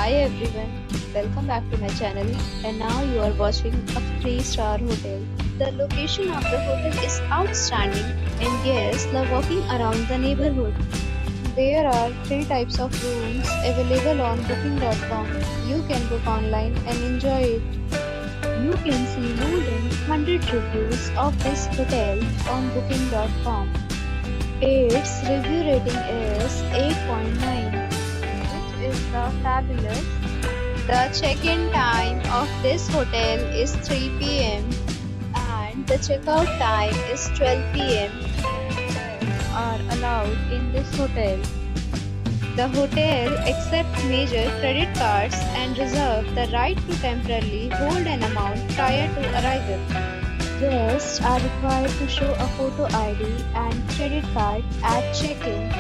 Hi everyone, welcome back to my channel, and now you are watching a 3-star hotel. The location of the hotel is outstanding and guests love walking around the neighborhood. There are 3 types of rooms available on booking.com. You can book online and enjoy it. You can see more than 100 reviews of this hotel on booking.com. Its review rating is 8.9, which is the fabulous. The check-in time of this hotel is 3 p.m. and the check-out time is 12 p.m. Pets are allowed in this hotel. The hotel accepts major credit cards and reserves the right to temporarily hold an amount prior to arrival. Guests are required to show a photo ID and credit card at check-in.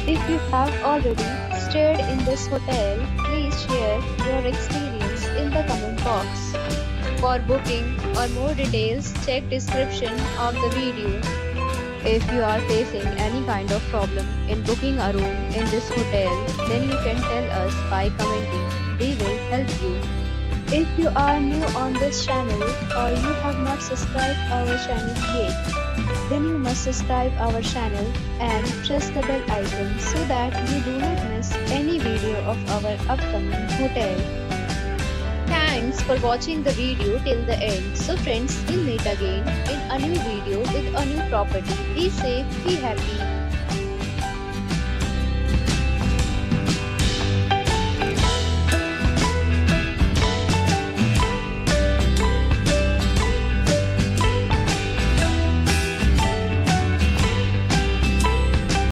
If you have already stayed in this hotel, please share your experience in the comment box. For booking or more details, check description of the video. If you are facing any kind of problem in booking a room in this hotel, then you can tell us by commenting. We will help you. If you are new on this channel or you have not subscribed our channel yet, then you must subscribe our channel and press the bell icon so that you do not miss any video of our upcoming hotel. Thanks for watching the video till the end. So friends, we'll meet again in a new video with a new property. Be safe, be happy.